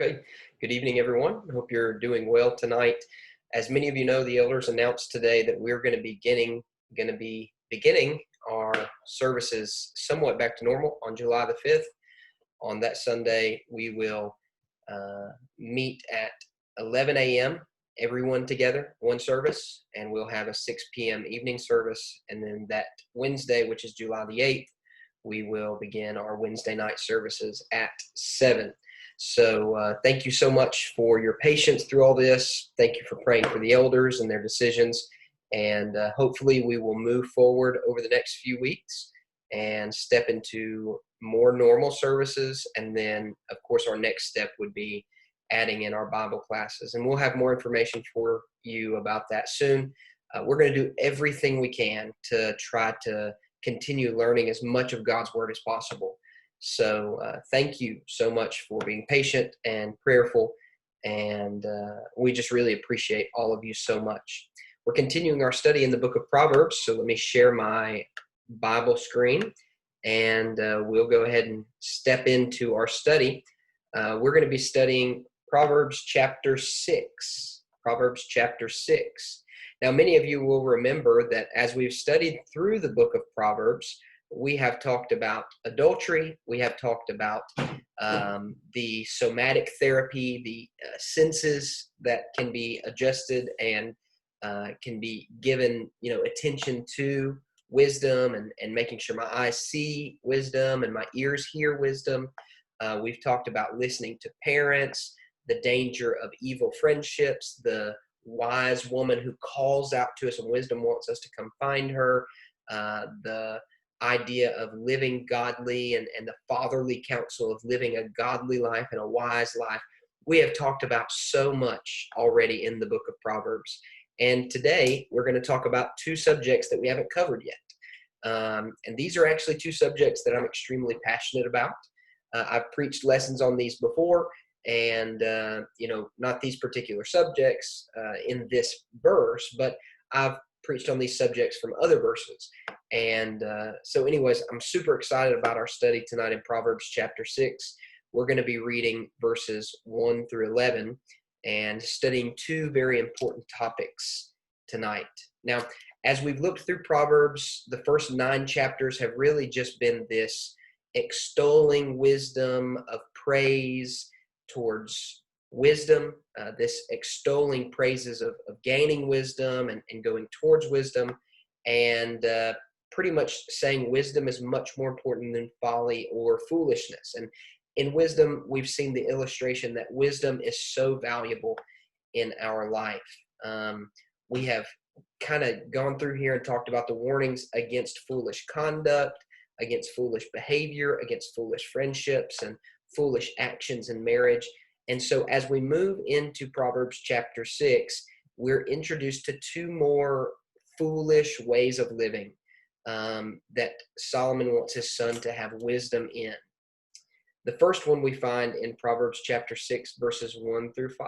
Okay. Good evening, everyone. I hope you're doing well tonight. As many of you know, the elders announced today that we're going to be beginning our services somewhat back to normal on July the 5th. On that Sunday, we will meet at 11 a.m. everyone together, one service, and we'll have a 6 p.m. evening service. And then that Wednesday, which is July the 8th, we will begin our Wednesday night services at 7. So thank you so much for your patience through all this. Thank you for praying for the elders and their decisions. And hopefully we will move forward over the next few weeks and step into more normal services. And then, of course, our next step would be adding in our Bible classes. And we'll have more information for you about that soon. We're going to do everything we can to try to continue learning as much of God's Word as possible. So thank you so much for being patient and prayerful, and we just really appreciate all of you so much. We're continuing our study in the book of Proverbs, so let me share my Bible screen, and we'll go ahead and step into our study. We're going to be studying Proverbs chapter 6. Proverbs chapter 6. Now, many of you will remember that as we've studied through the book of Proverbs, we have talked about adultery. We have talked about the somatic therapy, the senses that can be adjusted and can be given, attention to wisdom and making sure my eyes see wisdom and my ears hear wisdom. We've talked about listening to parents, the danger of evil friendships, the wise woman who calls out to us and wisdom wants us to come find her, the idea of living godly and the fatherly counsel of living a godly life and a wise life. We have talked about so much already in the book of Proverbs. And today we're going to talk about two subjects that we haven't covered yet. And these are actually two subjects that I'm extremely passionate about. I've preached lessons on these before, and, not these particular subjects in this verse, but I've preached on these subjects from other verses. And so anyways, I'm super excited about our study tonight in Proverbs chapter 6. We're going to be reading verses 1 through 11 and studying two very important topics tonight. Now, as we've looked through Proverbs, the first 9 chapters have really just been this extolling wisdom of praise towards wisdom, this extolling praises of gaining wisdom and going towards wisdom, and pretty much saying wisdom is much more important than folly or foolishness. And in wisdom, we've seen the illustration that wisdom is so valuable in our life. We have kind of gone through here and talked about the warnings against foolish conduct, against foolish behavior, against foolish friendships, and foolish actions in marriage. And so as we move into Proverbs chapter 6, we're introduced to two more foolish ways of living that Solomon wants his son to have wisdom in. The first one we find in Proverbs chapter 6, verses 1 through 5.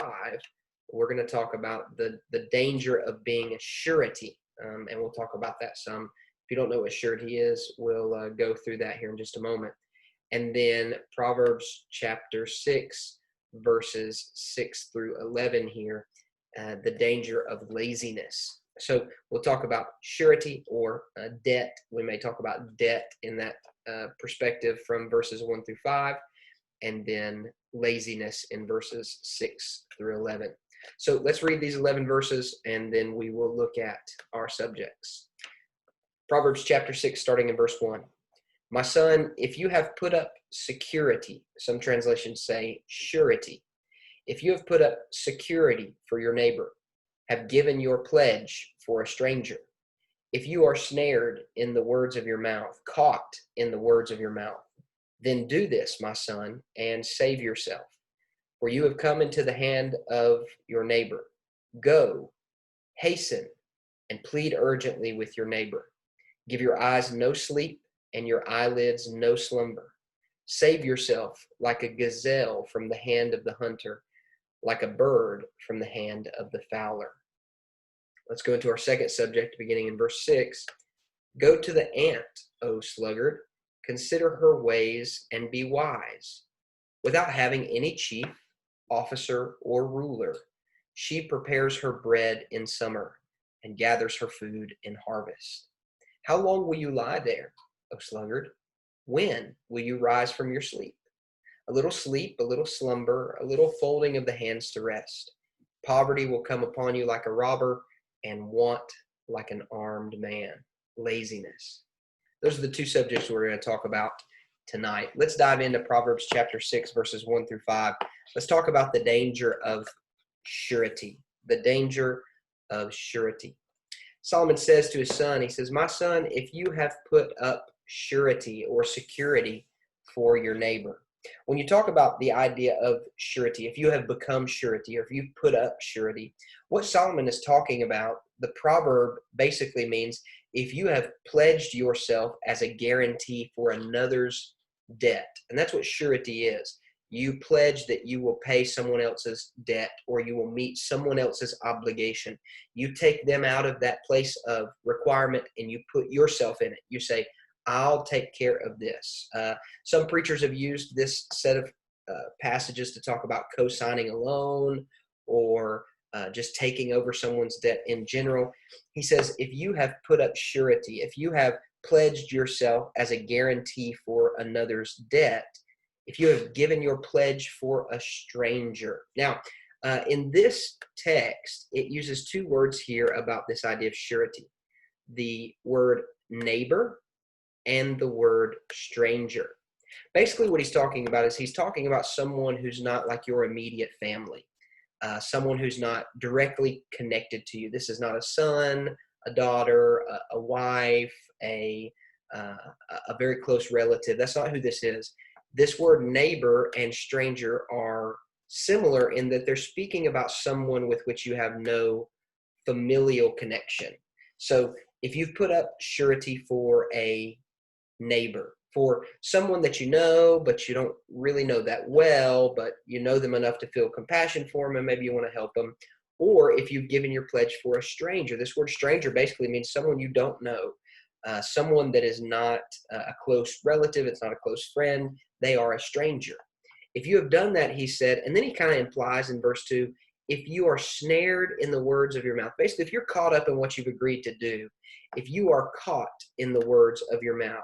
We're going to talk about the danger of being a surety, and we'll talk about that some. If you don't know what surety is, we'll go through that here in just a moment. And then Proverbs chapter 6, verses 6 through 11 here, the danger of laziness. So we'll talk about surety or debt. We may talk about debt in that perspective from verses 1 through 5, and then laziness in verses 6 through 11. So let's read these 11 verses, and then we will look at our subjects. Proverbs chapter 6, starting in verse 1. My son, if you have put up security, some translations say surety. If you have put up security for your neighbor, have given your pledge for a stranger, if you are snared in the words of your mouth, caught in the words of your mouth, then do this, my son, and save yourself. For you have come into the hand of your neighbor. Go, hasten, and plead urgently with your neighbor. Give your eyes no sleep, and your eyelids no slumber. Save yourself like a gazelle from the hand of the hunter, like a bird from the hand of the fowler. Let's go into our second subject, beginning in verse 6. Go to the ant, O sluggard, consider her ways and be wise. Without having any chief, officer, or ruler. She prepares her bread in summer and gathers her food in harvest. How long will you lie there, O sluggard? When will you rise from your sleep? A little sleep, a little slumber, a little folding of the hands to rest. Poverty will come upon you like a robber, and want like an armed man. Laziness. Those are the two subjects we're going to talk about tonight. Let's dive into Proverbs chapter 6, verses 1 through 5. Let's talk about the danger of surety. The danger of surety. Solomon says to his son, he says, "My son, if you have put up surety or security for your neighbor." When you talk about the idea of surety, if you have become surety or if you've put up surety, what Solomon is talking about, the proverb basically means if you have pledged yourself as a guarantee for another's debt. And that's what surety is. You pledge that you will pay someone else's debt or you will meet someone else's obligation. You take them out of that place of requirement and you put yourself in it. You say, I'll take care of this. Some preachers have used this set of passages to talk about co-signing a loan or just taking over someone's debt in general. He says, if you have put up surety, if you have pledged yourself as a guarantee for another's debt, if you have given your pledge for a stranger. Now, in this text, it uses two words here about this idea of surety. The word neighbor and the word stranger. Basically what he's talking about is he's talking about someone who's not like your immediate family, someone who's not directly connected to you. This is not a son, a daughter, a wife, a very close relative. That's not who this is. This word neighbor and stranger are similar in that they're speaking about someone with which you have no familial connection. So if you've put up surety for a neighbor, for someone that you know, but you don't really know that well, but you know them enough to feel compassion for them and maybe you want to help them, or if you've given your pledge for a stranger. This word stranger basically means someone you don't know, someone that is not a close relative, it's not a close friend, they are a stranger. If you have done that, he said, and then he kind of implies in verse 2, if you are snared in the words of your mouth, basically if you're caught up in what you've agreed to do, if you are caught in the words of your mouth.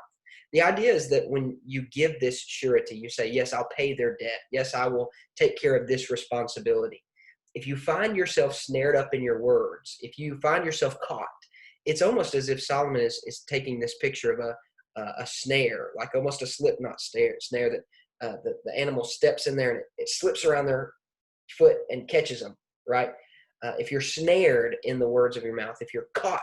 The idea is that when you give this surety, you say, yes, I'll pay their debt. Yes, I will take care of this responsibility. If you find yourself snared up in your words, if you find yourself caught, it's almost as if Solomon is taking this picture of a snare, like almost a slip knot snare that the animal steps in there and it slips around their foot and catches them, right? If you're snared in the words of your mouth, if you're caught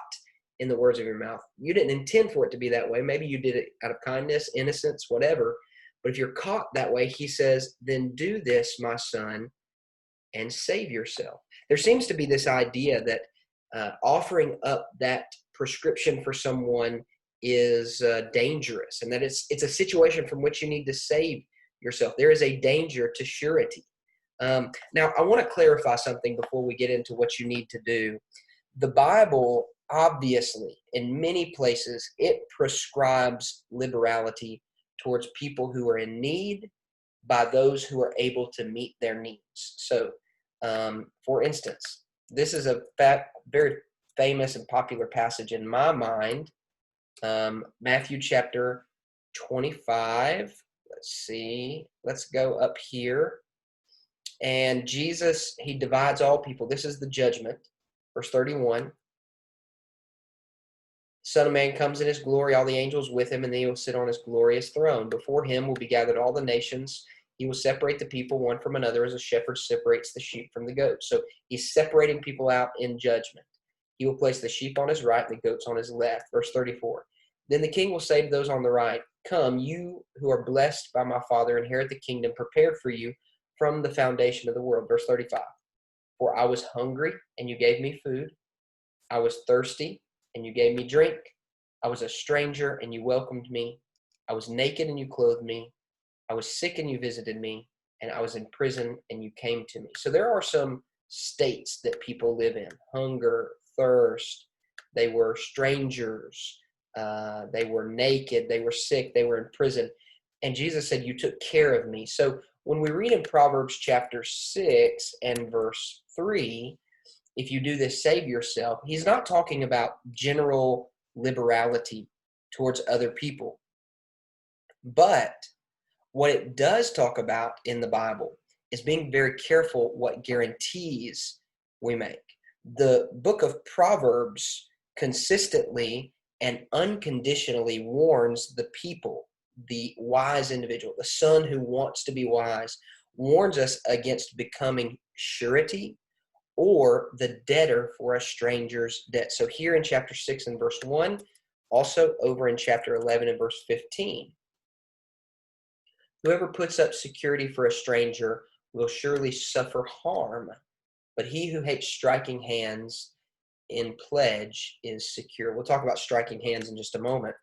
in the words of your mouth, you didn't intend for it to be that way. Maybe you did it out of kindness, innocence, whatever. But if you're caught that way, he says, then do this, my son, and save yourself. There seems to be this idea that offering up that prescription for someone is dangerous, and that it's a situation from which you need to save yourself. There is a danger to surety. Now, I want to clarify something before we get into what you need to do. The Bible, obviously, in many places, it prescribes liberality towards people who are in need by those who are able to meet their needs. So, for instance, this is a very famous and popular passage in my mind, Matthew chapter 25. Let's see. Let's go up here. And Jesus, he divides all people. This is the judgment. Verse 31. Son of Man comes in his glory, all the angels with him, and then he will sit on his glorious throne. Before him will be gathered all the nations. He will separate the people one from another as a shepherd separates the sheep from the goats. So he's separating people out in judgment. He will place the sheep on his right and the goats on his left. Verse 34. Then the king will say to those on the right, come, you who are blessed by my Father, inherit the kingdom prepared for you from the foundation of the world. Verse 35. For I was hungry, and you gave me food. I was thirsty, and you gave me drink. I was a stranger, and you welcomed me. I was naked, and you clothed me. I was sick, and you visited me. And I was in prison, and you came to me. So there are some states that people live in. Hunger, thirst. They were strangers. They were naked. They were sick. They were in prison. And Jesus said, you took care of me. So when we read in Proverbs chapter 6 and verse 3, if you do this, save yourself, he's not talking about general liberality towards other people. But what it does talk about in the Bible is being very careful what guarantees we make. The book of Proverbs consistently and unconditionally warns the people, the wise individual, the son who wants to be wise, warns us against becoming surety or the debtor for a stranger's debt. So here in chapter 6 and verse 1, also over in chapter 11 and verse 15. Whoever puts up security for a stranger will surely suffer harm, but he who hates striking hands in pledge is secure. We'll talk about striking hands in just a moment.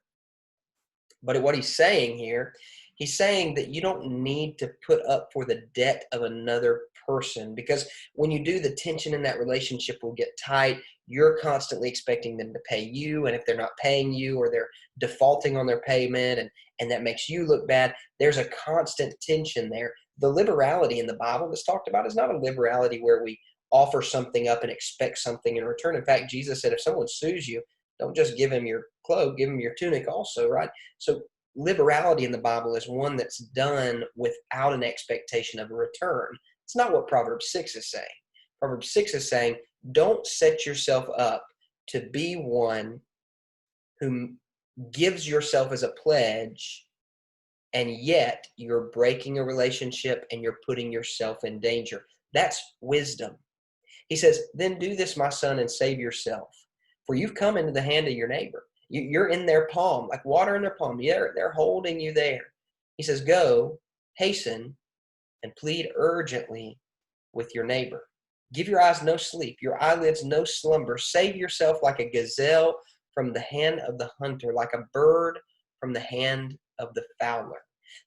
But what he's saying here, he's saying that you don't need to put up for the debt of another person, because when you do, the tension in that relationship will get tight. You're constantly expecting them to pay you, and if they're not paying you or they're defaulting on their payment, and that makes you look bad, there's a constant tension there. The liberality in the Bible that's talked about is not a liberality where we offer something up and expect something in return. In fact, Jesus said if someone sues you, don't just give him your cloak, give him your tunic also, right? So liberality in the Bible is one that's done without an expectation of a return. It's not what Proverbs 6 is saying. Proverbs 6 is saying, don't set yourself up to be one who gives yourself as a pledge, and yet you're breaking a relationship and you're putting yourself in danger. That's wisdom. He says, then do this, my son, and save yourself, for you've come into the hand of your neighbor. You're in their palm, like water in their palm. They're holding you there. He says, go, hasten, and plead urgently with your neighbor. Give your eyes no sleep, your eyelids no slumber. Save yourself like a gazelle from the hand of the hunter, like a bird from the hand of the fowler.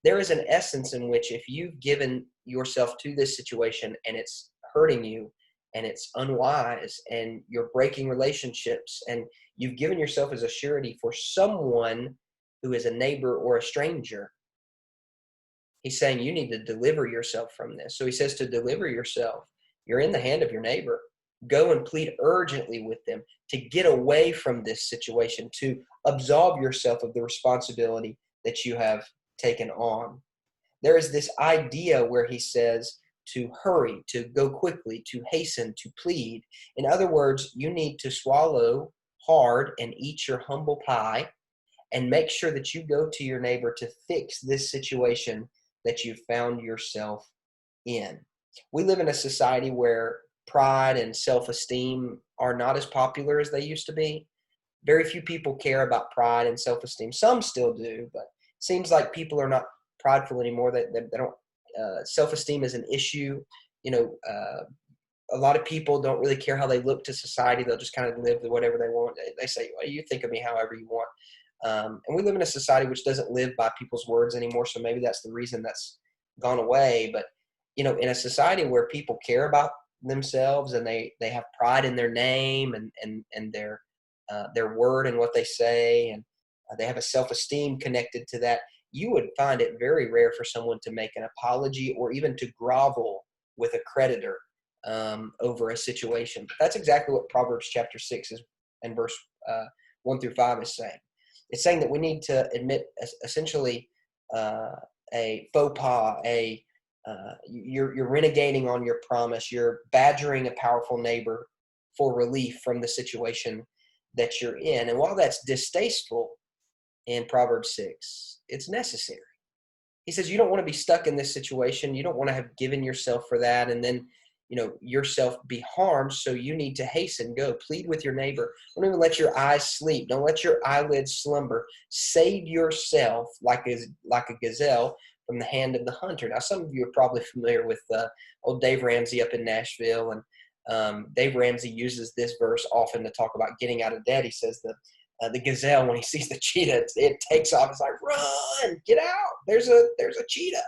There is an essence in which if you've given yourself to this situation and it's hurting you and it's unwise and you're breaking relationships and you've given yourself as a surety for someone who is a neighbor or a stranger, he's saying you need to deliver yourself from this. So he says to deliver yourself. You're in the hand of your neighbor. Go and plead urgently with them to get away from this situation, to absolve yourself of the responsibility that you have taken on. There is this idea where he says to hurry, to go quickly, to hasten, to plead. In other words, you need to swallow hard and eat your humble pie and make sure that you go to your neighbor to fix this situation that you found yourself in. We live in a society where pride and self-esteem are not as popular as they used to be. Very few people care about pride and self-esteem. Some still do, but it seems like people are not prideful anymore. They don't. Self-esteem is an issue. A lot of people don't really care how they look to society. They'll just kind of live whatever they want. They say, well, you think of me however you want. And we live in a society which doesn't live by people's words anymore, so maybe that's the reason that's gone away. But, in a society where people care about themselves and they have pride in their name and their word and what they say, and they have a self-esteem connected to that, you would find it very rare for someone to make an apology or even to grovel with a creditor over a situation. But that's exactly what Proverbs chapter 6 is, and verse 1 through 5 is saying. It's saying that we need to admit essentially a faux pas, you're renegading on your promise, you're badgering a powerful neighbor for relief from the situation that you're in. And while that's distasteful in Proverbs 6, it's necessary. He says you don't want to be stuck in this situation. You don't want to have given yourself for that and then yourself be harmed, so you need to hasten, go, plead with your neighbor. Don't even let your eyes sleep. Don't let your eyelids slumber. Save yourself like a gazelle from the hand of the hunter. Now, some of you are probably familiar with old Dave Ramsey up in Nashville, and Dave Ramsey uses this verse often to talk about getting out of debt. He says the gazelle, when he sees the cheetah, it takes off. It's like, run, get out. There's a cheetah.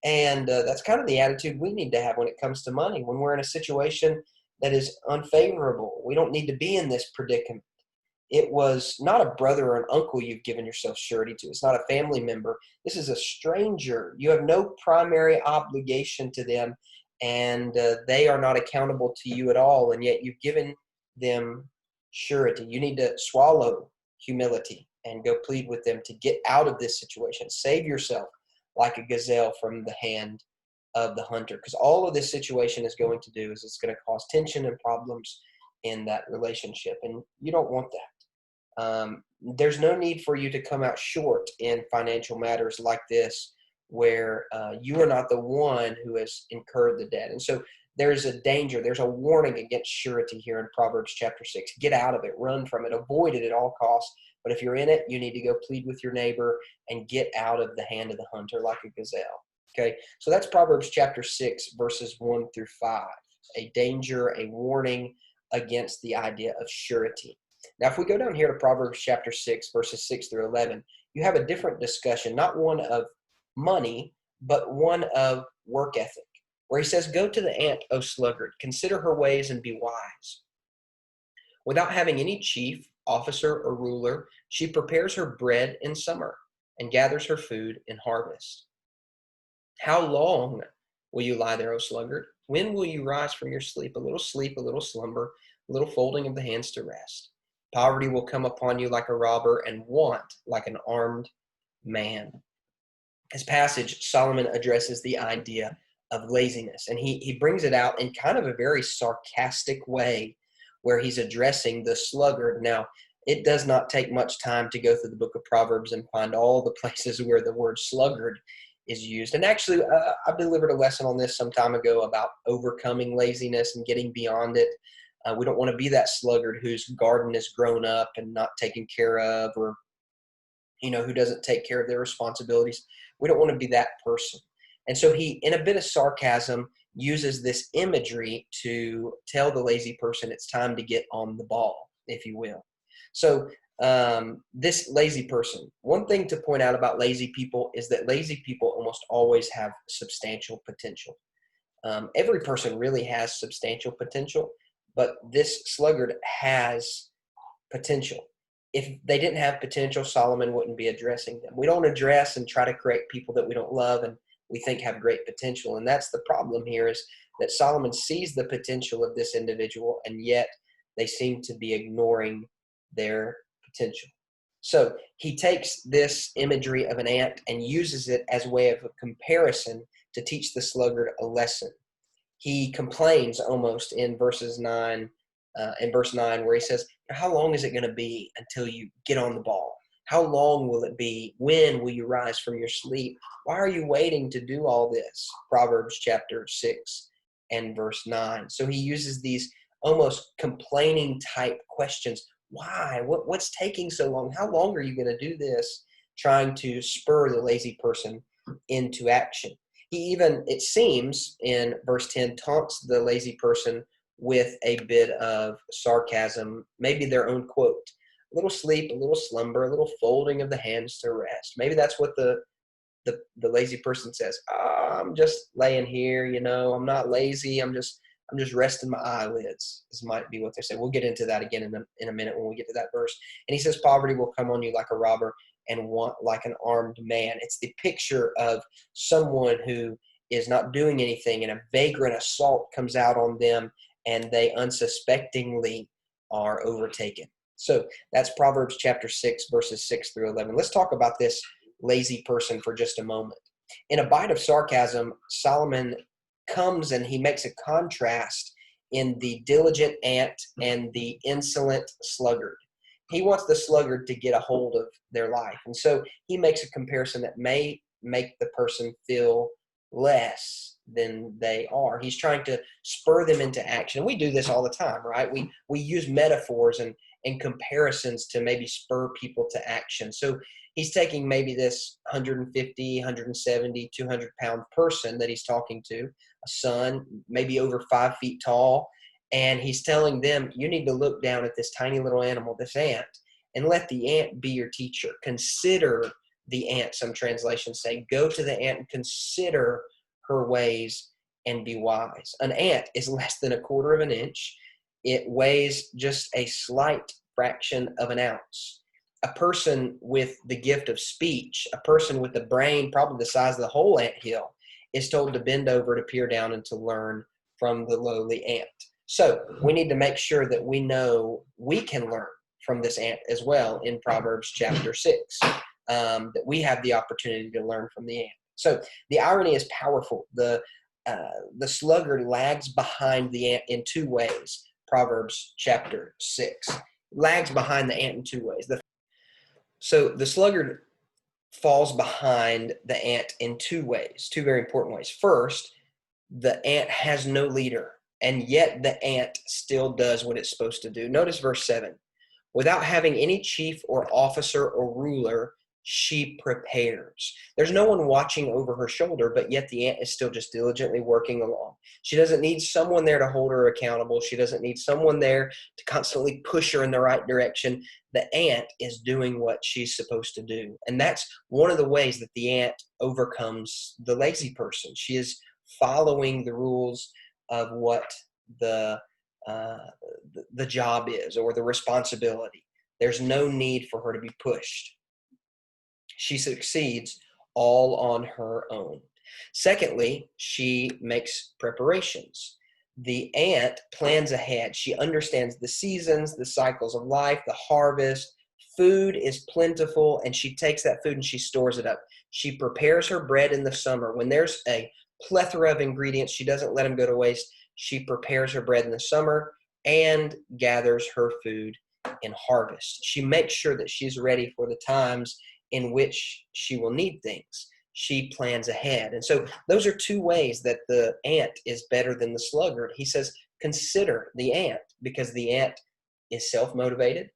And that's kind of the attitude we need to have when it comes to money. When we're in a situation that is unfavorable, we don't need to be in this predicament. It was not a brother or an uncle you've given yourself surety to. It's not a family member. This is a stranger. You have no primary obligation to them, and they are not accountable to you at all, and yet you've given them surety. You need to swallow humility and go plead with them to get out of this situation. Save yourself like a gazelle from the hand of the hunter, because all of this situation is going to do is it's going to cause tension and problems in that relationship, and you don't want that. There's no need for you to come out short in financial matters like this, where you are not the one who has incurred the debt. And so there's a danger, there's a warning against surety here in Proverbs chapter 6. Get out of it, run from it, avoid it at all costs. But if you're in it, you need to go plead with your neighbor and get out of the hand of the hunter like a gazelle. Okay, so that's Proverbs chapter 6, verses 1 through 5. A danger, a warning against the idea of surety. Now, if we go down here to Proverbs chapter 6, verses 6 through 11, you have a different discussion, not one of money, but one of work ethic, where he says, "Go to the ant, O sluggard, consider her ways and be wise. Without having any chief, officer, or ruler, she prepares her bread in summer and gathers her food in harvest. How long will you lie there, O sluggard? When will you rise from your sleep? A little slumber, a little folding of the hands to rest. Poverty will come upon you like a robber, and want like an armed man." This passage, Solomon addresses the idea of laziness, and he brings it out in kind of a very sarcastic way, where he's addressing the sluggard. Now, it does not take much time to go through the book of Proverbs and find all the places where the word sluggard is used. And actually, I delivered a lesson on this some time ago about overcoming laziness and getting beyond it. We don't want to be that sluggard whose garden is grown up and not taken care of, or who doesn't take care of their responsibilities. We don't want to be that person. And so he, in a bit of sarcasm, uses this imagery to tell the lazy person it's time to get on the ball, if you will. So this lazy person, one thing to point out about lazy people is that lazy people almost always have substantial potential. Every person really has substantial potential, but this sluggard has potential. If they didn't have potential, Solomon wouldn't be addressing them. We don't address and try to correct people that we don't love and we think have great potential. And that's the problem here, is that Solomon sees the potential of this individual, and yet they seem to be ignoring their potential. So he takes this imagery of an ant and uses it as a way of a comparison to teach the sluggard a lesson. He complains almost in verse 9, where he says, "How long is it going to be until you get on the ball? How long will it be? When will you rise from your sleep? Why are you waiting to do all this?" Proverbs chapter 6 and verse 9. So he uses these almost complaining type questions. Why? What's taking so long? How long are you going to do this? Trying to spur the lazy person into action. He even, it seems, in verse 10, taunts the lazy person with a bit of sarcasm, maybe their own quote. A little sleep, a little slumber, a little folding of the hands to rest. Maybe that's what the lazy person says. I'm just laying here, I'm not lazy. I'm just resting my eyelids. This might be what they say. We'll get into that again in a minute when we get to that verse. And he says, poverty will come on you like a robber, and want like an armed man. It's the picture of someone who is not doing anything, and a vagrant assault comes out on them, and they unsuspectingly are overtaken. So that's Proverbs chapter 6, verses 6 through 11. Let's talk about this lazy person for just a moment. In a bite of sarcasm, Solomon comes and he makes a contrast in the diligent ant and the insolent sluggard. He wants the sluggard to get a hold of their life. And so he makes a comparison that may make the person feel less than they are. He's trying to spur them into action. And we do this all the time, right? We use metaphors and comparisons to maybe spur people to action. So he's taking maybe this 150, 170, 200-pound person that he's talking to, a son, maybe over 5 feet tall, and he's telling them, you need to look down at this tiny little animal, this ant, and let the ant be your teacher. Consider the ant, some translations say. Go to the ant and consider her ways and be wise. An ant is less than 1/4 of an inch. It weighs just a slight fraction of an ounce. A person with the gift of speech, a person with a brain probably the size of the whole anthill, is told to bend over, to peer down, and to learn from the lowly ant. So we need to make sure that we know we can learn from this ant as well in Proverbs chapter 6, that we have the opportunity to learn from the ant. So the irony is powerful. The sluggard lags behind the ant in two ways. Proverbs chapter 6 lags behind the ant in two ways. So the sluggard falls behind the ant in two ways, two very important ways. First, the ant has no leader, and yet the ant still does what it's supposed to do. Notice verse 7. Without having any chief or officer or ruler, she prepares. There's no one watching over her shoulder, but yet the ant is still just diligently working along. She doesn't need someone there to hold her accountable. She doesn't need someone there to constantly push her in the right direction. The ant is doing what she's supposed to do. And that's one of the ways that the ant overcomes the lazy person. She is following the rules of what the job is, or the responsibility. There's no need for her to be pushed. She succeeds all on her own. Secondly, she makes preparations. The ant plans ahead. She understands the seasons, the cycles of life, the harvest. Food is plentiful, and she takes that food and she stores it up. She prepares her bread in the summer. When there's a plethora of ingredients, she doesn't let them go to waste. She prepares her bread in the summer and gathers her food in harvest. She makes sure that she's ready for the times in which she will need things. She plans ahead. And so those are two ways that the ant is better than the sluggard. He says, consider the ant, because the ant is self-motivated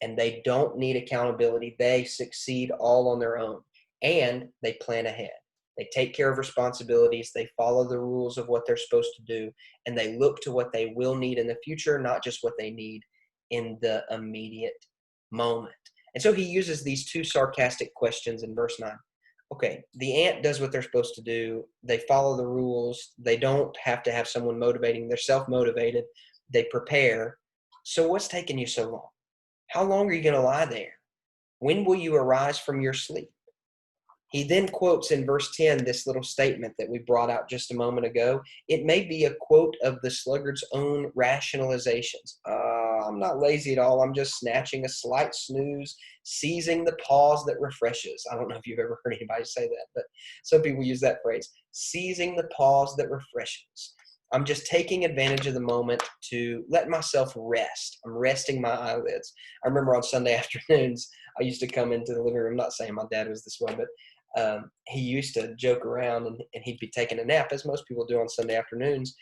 and they don't need accountability. They succeed all on their own, and they plan ahead. They take care of responsibilities. They follow the rules of what they're supposed to do, and they look to what they will need in the future, not just what they need in the immediate moment. And so he uses these two sarcastic questions in verse 9. Okay, the ant does what they're supposed to do. They follow the rules. They don't have to have someone motivating. They're self-motivated. They prepare. So what's taking you so long? How long are you going to lie there? When will you arise from your sleep? He then quotes in verse 10 this little statement that we brought out just a moment ago. It may be a quote of the sluggard's own rationalizations. I'm not lazy at all. I'm just snatching a slight snooze, seizing the pause that refreshes. I don't know if you've ever heard anybody say that, but some people use that phrase, seizing the pause that refreshes. I'm just taking advantage of the moment to let myself rest. I'm resting my eyelids. I remember on Sunday afternoons, I used to come into the living room. I'm not saying my dad was this way, but he used to joke around, and he'd be taking a nap, as most people do on Sunday afternoons.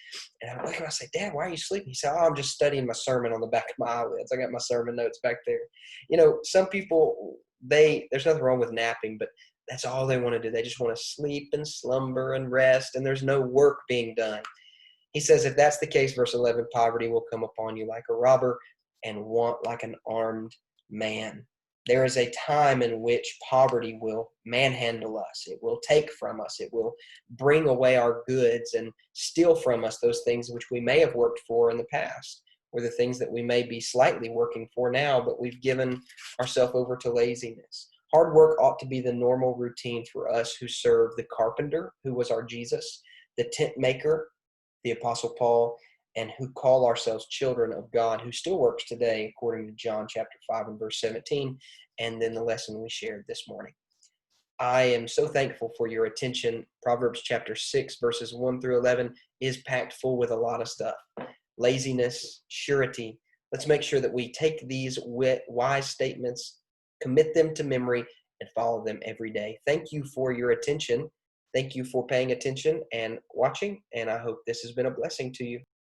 And I would look at him and I say, Dad, why are you sleeping? He said, I'm just studying my sermon on the back of my eyelids. I got my sermon notes back there. You know, some people, there's nothing wrong with napping, but that's all they want to do. They just want to sleep and slumber and rest, and there's no work being done. He says, if that's the case, verse 11, poverty will come upon you like a robber, and want like an armed man. There is a time in which poverty will manhandle us. It will take from us. It will bring away our goods and steal from us those things which we may have worked for in the past, or the things that we may be slightly working for now, but we've given ourselves over to laziness. Hard work ought to be the normal routine for us who serve the carpenter, who was our Jesus, the tent maker, the Apostle Paul, and who call ourselves children of God, who still works today, according to John chapter 5 and verse 17, and then the lesson we shared this morning. I am so thankful for your attention. Proverbs chapter 6, verses 1 through 11 is packed full with a lot of stuff. Laziness, surety. Let's make sure that we take these wise statements, commit them to memory, and follow them every day. Thank you for your attention. Thank you for paying attention and watching, and I hope this has been a blessing to you.